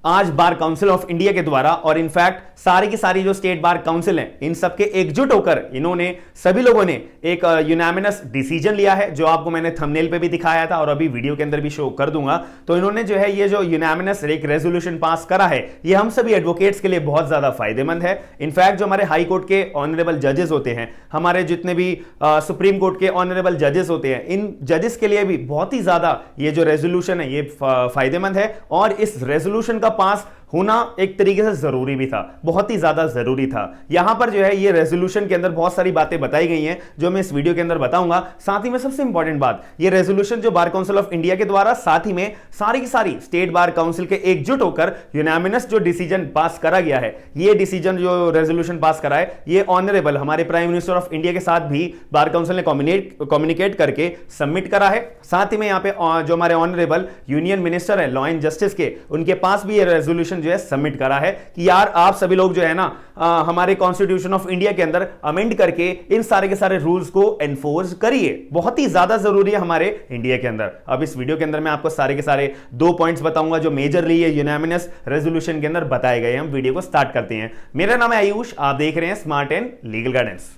आज बार council of India के द्वारा और इनफैक्ट सारी की सारी जो स्टेट बार काउंसिल हैं इन सबके एकजुट होकर इन्होंने सभी लोगों ने एक यूनामिनस डिसीजन लिया है, जो आपको मैंने थंबनेल पे भी दिखाया था और अभी वीडियो के अंदर भी शो कर दूंगा। तो इन्होंने जो है ये जो यूनामिनस एक रेजोल्यूशन पास करा है, ये हम सभी एडवोकेट्स के लिए बहुत ज्यादा फायदेमंद है। इनफैक्ट जो हमारे हाई कोर्ट के ऑनरेबल जजेस होते हैं, हमारे जितने भी सुप्रीम कोर्ट के ऑनरेबल जजेस होते हैं, इन जजेस के लिए भी बहुत ही ज्यादा ये जो रेजोल्यूशन है ये फायदेमंद है। और इस रेजोल्यूशन का पास होना एक तरीके से जरूरी भी था, बहुत ही ज्यादा जरूरी था। यहां पर जो है ये रेजोल्यूशन के अंदर बहुत सारी बातें बताई गई हैं जो मैं इस वीडियो के अंदर बताऊंगा। साथ ही में सबसे इंपॉर्टेंट बात, ये रेजोल्यूशन जो बार काउंसिल ऑफ इंडिया के द्वारा साथ ही में सारी की सारी स्टेट बार काउंसिल के एकजुट होकर यूनामिनस जो डिसीजन पास करा गया है, ये डिसीजन जो रेजोल्यूशन पास करा है, ये ऑनरेबल हमारे प्राइम मिनिस्टर ऑफ इंडिया के साथ भी बार काउंसिल ने कम्युनिकेट करके सबमिट करा है। साथ ही में यहां पे जो हमारे ऑनरेबल यूनियन मिनिस्टर है लॉ एंड जस्टिस के, उनके पास भी ये रेजोल्यूशन जो है सबमिट करा है कि यार आप सभी लोग जो है ना हमारे कॉन्स्टिट्यूशन ऑफ इंडिया के अंदर अमेंड करके इन सारे के सारे रूल्स को एनफोर्स करिए। बहुत ही ज्यादा जरूरी है हमारे इंडिया के अंदर। अब इस वीडियो के अंदर मैं आपको सारे के सारे 2 पॉइंट्स बताऊंगा जो मेजरली ये यूनामिनस रेजोल्यूशन के अंदर बताए गए हैं। हम वीडियो को स्टार्ट करते हैं। मेरा नाम है आयुष, आप देख रहे हैं smart and legal guidance.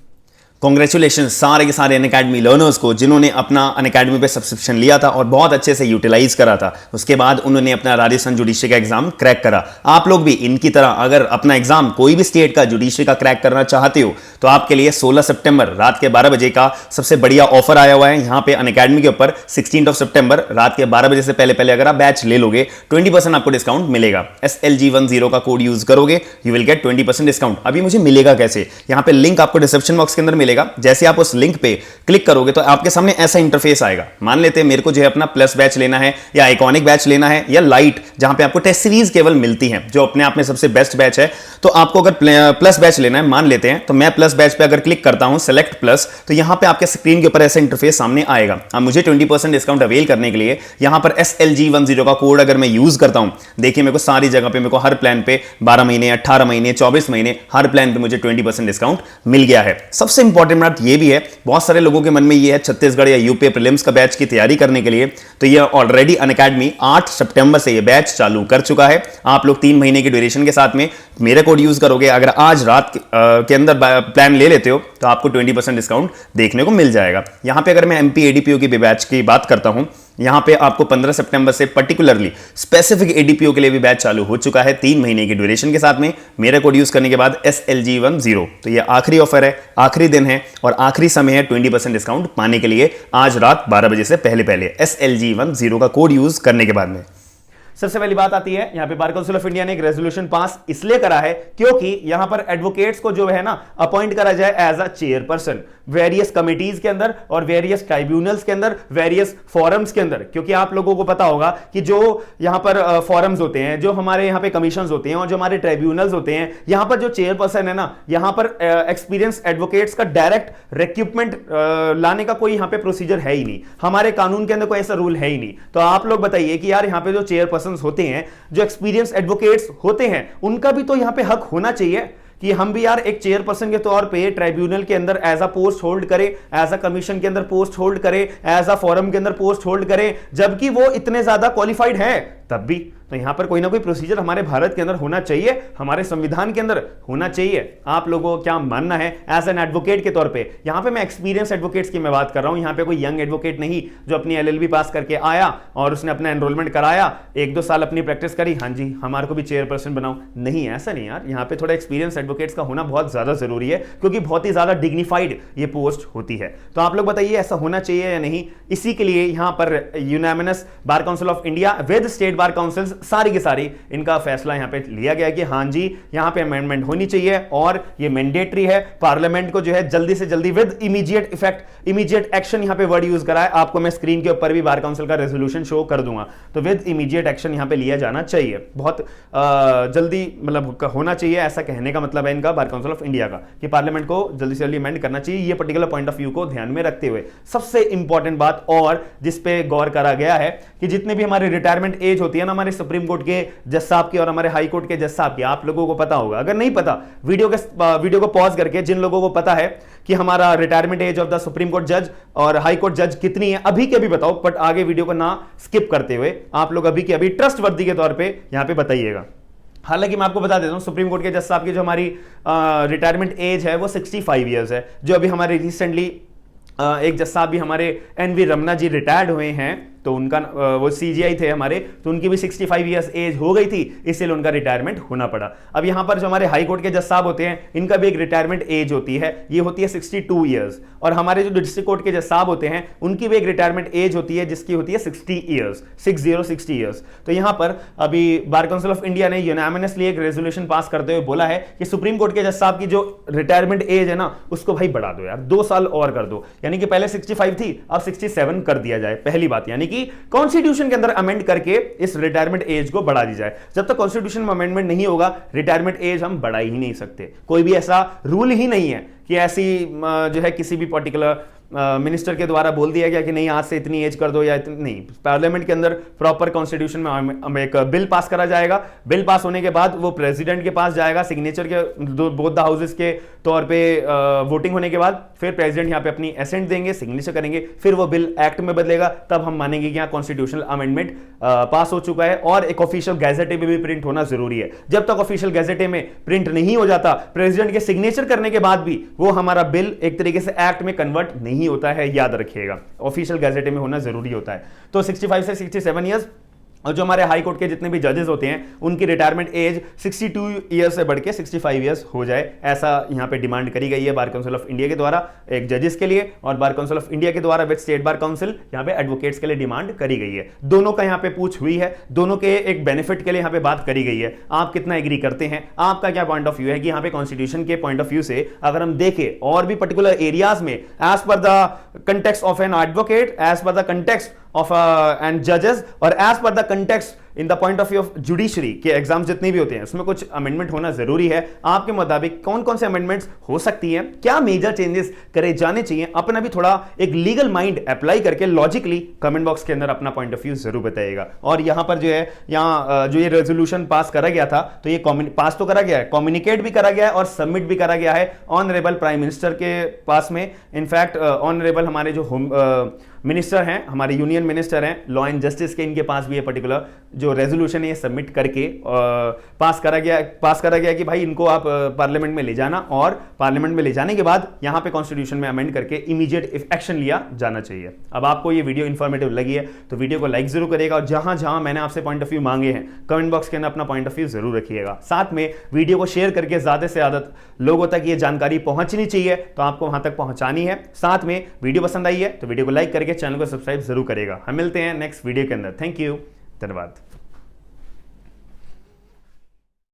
Congratulation सारे के सारे अनअकैडमी लर्नर्स को जिन्होंने अपना अनअकैडमी पे सब्सक्रिप्शन लिया था और बहुत अच्छे से यूटिलाइज करा था। उसके बाद उन्होंने अपना राजस्थान जुडिशरी का एग्जाम क्रैक करा। आप लोग भी इनकी तरह अगर अपना एग्जाम कोई भी स्टेट का जुडिशरी का क्रैक करना चाहते हो तो आपके लिए 16 सितंबर रात के 12 बजे का सबसे बढ़िया ऑफर आया हुआ है यहाँ पे अनअकैडमी के ऊपर। 16 सितंबर रात के 12 बजे से पहले पहले अगर आप बैच ले लोगे 20% आपको डिस्काउंट मिलेगा। SLG10 का कोड यूज करोगे यू विल गेट 20% डिस्काउंट। अभी मुझे मिलेगा कैसे? यहाँ पे लिंक आपको डिस्क्रिप्शन बॉक्स के अंदर मिलेगा। जैसे आप उस लिंक पे क्लिक करोगे तो आपके सामने ऐसा इंटरफेस आएगा। मान लेते हैं मेरे को जो है अपना प्लस बैच लेना है या आइकॉनिक बैच लेना है या लाइट, जहां पे आपको टेस्ट सीरीज केवल मिलती है जो अपने आप में सबसे बेस्ट बैच है। तो आपको अगर प्लस बैच लेना है, मान लेते हैं तो मैं प्लस बैच पे अगर क्लिक करता हूं सेलेक्ट प्लस, तो यहां पे आपके स्क्रीन के ऊपर ऐसा इंटरफेस सामने आएगा। अब मुझे 20% डिस्काउंट अवेल करने के लिए यहां पर SLG10 का कोड अगर मैं यूज करता हूं, देखिए मेरे को सारी जगह पे, मेरे को हर प्लान पे 12 महीने 18 महीने 24 महीने हर प्लान पे मुझे 20% डिस्काउंट मिल गया है। सबसे इंपॉर्टेंट बात ये भी है, बहुत सारे लोगों के मन में ये है छत्तीसगढ़ या यूपी प्रीलिम्स का बैच की तैयारी करने के लिए, तो ये ऑलरेडी अनअकैडमी 8 सितंबर से ये बैच चालू कर चुका है। आप लोग 3 महीने की ड्यूरेशन के साथ में मेरा कोड यूज करोगे, अगर आज रात के अंदर प्लान ले लेते हो तो आपको 20% डिस्काउंट देखने को मिल जाएगा। यहां पे अगर मैं MP ADPO की बैच की बात करता हूं, यहां पे आपको 15 सितंबर से पर्टिकुलरली स्पेसिफिक ADPO के लिए भी बैच चालू हो चुका है 3 महीने की ड्यूरेशन के साथ में मेरा कोड यूज करने के बाद SLG10। तो ये आखिरी ऑफर है, आखिरी दिन है और आखिरी समय है 20% डिस्काउंट पाने के लिए आज रात 12 बजे से पहले पहले SLG10 का कोड यूज करने के बाद में। सबसे पहली बात आती है, यहां पे बार काउंसिल ऑफ इंडिया ने एक रेजोल्यूशन पास इसलिए करा है क्योंकि यहां पर एडवोकेट्स को जो है ना अपॉइंट करा जाए as a chairperson various committees के अंदर और वेरियस ट्राइब्यूनल्स के अंदर, वेरियस फोरम्स के अंदर। क्योंकि आप लोगों को पता होगा कि जो यहां पर फोरम्स होते हैं, जो हमारे यहां पे कमीशंस होते हैं और जो हमारे ट्राइब्यूनल्स होते हैं, यहां पर जो चेयरपर्सन है ना, यहां पर एक्सपीरियंस एडवोकेट्स का डायरेक्ट रिक्रूटमेंट लाने का कोई यहां पे प्रोसीजर है ही नहीं। हमारे कानून के अंदर कोई ऐसा रूल है ही नहीं। तो आप लोग बताइए कि यार यहां पे जो चेयरपर्सन होते हैं, जो एक्सपीरियंस एडवोकेट्स होते हैं, उनका भी तो यहां पे हक होना चाहिए कि हम भी यार एक चेयरपर्सन के तौर पे ट्राइब्यूनल के अंदर एज अ पोस्ट होल्ड करें, एज अ कमीशन के अंदर पोस्ट होल्ड करें, एज अ फोरम के अंदर पोस्ट होल्ड करें, जबकि वो इतने ज्यादा क्वालिफाइड है तब भी। तो यहां पर कोई ना कोई प्रोसीजर हमारे भारत के अंदर होना चाहिए, हमारे संविधान के अंदर होना चाहिए। आप लोगों को क्या मानना है एज एन एडवोकेट के तौर पे? यहां पे मैं एक्सपीरियंस एडवोकेट्स की मैं बात कर रहा हूं। यहां पे कोई यंग एडवोकेट नहीं जो अपनी LLB पास करके आया और उसने अपना एनरोलमेंट कराया, 1-2 साल अपनी प्रैक्टिस करी, हाँ जी हमारे को भी चेयरपर्सन बनाओ। नहीं, ऐसा नहीं यार। यहां पे थोड़ा एक्सपीरियंस एडवोकेट्स का होना बहुत ज्यादा जरूरी है क्योंकि बहुत ही ज्यादा डिग्निफाइड ये पोस्ट होती है। तो आप लोग बताइए ऐसा होना चाहिए या नहीं? इसी के लिए यहां पर unanimous bar council of India with state bar council सारी की सारी इनका फैसला यहां पे लिया गया कि हां जी यहां पे अमेंडमेंट होनी चाहिए और ये मैंडेटरी है। पार्लियामेंट को जो है जल्दी से जल्दी with immediate effect, immediate action, यहां पे वर्ड यूज करा है। आपको मैं स्क्रीन के ऊपर भी बार काउंसिल का रेजोल्यूशन शो कर दूंगा। तो विद इमीडिएट एक्शन यहां पे लिया जाना चाहिए, बहुत जल्दी मतलब होना चाहिए। ऐसा कहने का मतलब है इनका बार काउंसिल ऑफ इंडिया का कि पार्लियामेंट को जल्दी से जल्दी अमेंड करना चाहिए। ये पर्टिकुलर पॉइंट ऑफ व्यू को ध्यान में रखते हुए सबसे इंपॉर्टेंट बात और जिस पे गौर करा गया है कि जितने भी हमारे रिटायरमेंट एज होती है ना हमारे सुप्रीम कोर्ट के जज साहब की और हमारे हाई कोर्ट के जज साहब की, आप लोगों को पता होगा। अगर नहीं पता, वीडियो को पॉज करके, जिन लोगों को पता है कि हमारा retirement age of the supreme court जज और हाई कोर्ट जज कितनी है, अभी के अभी बताओ, बट आगे वीडियो को ना स्किप करते हुए आप लोग अभी के अभी ट्रस्टवर्दी के तौर पे यहां पे बताइएगा। हालांकि मैं आपको बता देता हूं, सुप्रीम कोर्ट के जज साहब की जो हमारी रिटायरमेंट एज है वो 65 ईयर्स है। जो अभी हमारे रिसेंटली एक जज साहब भी हमारे एनवी रमना जी रिटायर्ड हुए हैं, तो उनका वो सीजीआई थे हमारे, तो उनकी भी 65 ईयर्स एज हो गई थी, इसलिए उनका रिटायरमेंट होना पड़ा। अब यहां पर जो हमारे हाई कोर्ट के जज साहब होते हैं, इनका भी एक रिटायरमेंट एज होती है, ये होती है 62 ईयर्स। और हमारे जो डिस्ट्रिक्ट कोर्ट के जज साहब होते हैं, उनकी भी एक रिटायरमेंट एज होती है, जिसकी होती है 60 ईयर्स, 60 ईयर्स। तो यहां पर अभी बार काउंसिल ऑफ इंडिया ने यूनानिमसली एक रेजोल्यूशन पास करते हुए बोला है कि सुप्रीम कोर्ट के जज साहब की जो रिटायरमेंट एज है ना, उसको भाई बढ़ा दो यार, 2 साल और कर दो। यानी कि पहले 65 थी, अब 67 कर दिया जाए। पहली बात, यानी कि कॉन्स्टिट्यूशन के अंदर अमेंड करके इस रिटायरमेंट एज को बढ़ा दी जाए। जब तक कॉन्स्टिट्यूशन में अमेंडमेंट नहीं होगा, रिटायरमेंट एज हम बढ़ा ही नहीं सकते। कोई भी ऐसा रूल ही नहीं है कि ऐसी जो है किसी भी पर्टिकुलर मिनिस्टर के द्वारा बोल दिया गया कि नहीं आज से इतनी एज कर दो या इतनी नहीं। पार्लियामेंट के अंदर प्रॉपर कॉन्स्टिट्यूशन में एक बिल पास करा जाएगा। बिल पास होने के बाद वो प्रेसिडेंट के पास जाएगा, सिग्नेचर के बोथ द हाउसेस के तौर पे वोटिंग होने के बाद फिर प्रेसिडेंट यहाँ पे अपनी एसेंट देंगे, सिग्नेचर करेंगे, फिर वो बिल एक्ट में बदलेगा। तब हम मानेंगे कि यहाँ कॉन्स्टिट्यूशनल अमेंडमेंट पास हो चुका है और एक ऑफिशियल गैजेटे में भी प्रिंट होना जरूरी है। जब तक ऑफिशियल गैजेटे में प्रिंट नहीं हो जाता, प्रेसिडेंट के सिग्नेचर करने के बाद भी वो हमारा बिल एक तरीके से एक्ट में कन्वर्ट नहीं होता है, याद रखिएगा। ऑफिशियल गैजेटे में होना जरूरी होता है। तो 65 से 67 ईयर्स। और जो हमारे हाई कोर्ट के जितने भी जजेस होते हैं, उनकी रिटायरमेंट एज 62 ईयर्स से बढ़ के 65 ईयर्स हो जाए, ऐसा यहां पे डिमांड करी गई है बार काउंसिल ऑफ इंडिया के द्वारा एक जजेस के लिए, और बार काउंसिल ऑफ इंडिया के द्वारा विद स्टेट बार काउंसिल यहां पे एडवोकेट्स के लिए डिमांड करी गई है। दोनों का यहां पे पूछ हुई है, दोनों के एक बेनिफिट के लिए यहां पे बात करी गई है। आप कितना एग्री करते हैं, आपका क्या पॉइंट ऑफ व्यू है कि यहां पे कॉन्स्टिट्यूशन के पॉइंट ऑफ व्यू से अगर हम देखें और भी पर्टिकुलर एरियाज में, as per the context of an advocate, as per the context of and जजेस, और as per the context in the point of view of judiciary के एग्जाम जितने भी होते हैं, उसमें कुछ अमेंडमेंट होना जरूरी है। आपके मुताबिक कौन कौन से अमेंडमेंट्स हो सकती हैं, क्या मेजर चेंजेस करे जाने चाहिए, अपना भी थोड़ा एक लीगल माइंड अप्लाई करके लॉजिकली कमेंट बॉक्स के अंदर अपना पॉइंट ऑफ व्यू जरूर बताइएगा। और यहां पर जो है, यहाँ जो ये रेजोल्यूशन पास करा गया था, तो ये पास तो करा गया है, कम्युनिकेट भी करा गया है और सबमिट भी करा गया है ऑनरेबल प्राइम मिनिस्टर के पास में। इनफैक्ट ऑनरेबल हमारे जो होम मिनिस्टर हैं, हमारे यूनियन मिनिस्टर हैं लॉ एंड जस्टिस के, इनके पास भी ये पर्टिकुलर जो रेजोल्यूशन है ये सबमिट करके पास करा गया कि भाई इनको आप पार्लियामेंट में ले जाना, और पार्लियामेंट में ले जाने के बाद यहां पे कॉन्स्टिट्यूशन में अमेंड करके इमीडिएट एक्शन लिया जाना चाहिए। अब आपको ये वीडियो इंफॉर्मेटिव लगी है तो वीडियो को लाइक जरूर करिएगा, और जहां जहां मैंने आपसे पॉइंट ऑफ व्यू मांगे हैं कमेंट बॉक्स के अंदर अपना पॉइंट ऑफ व्यू जरूर रखिएगा। साथ में वीडियो को शेयर करके ज्यादा से ज्यादा लोगों तक ये जानकारी पहुंचनी चाहिए, तो आपको वहां तक पहुंचानी है। साथ में वीडियो पसंद आई है तो वीडियो को लाइक करके चैनल को सब्सक्राइब जरूर करेगा। हम मिलते हैं नेक्स्ट वीडियो के अंदर। थैंक यू, धन्यवाद।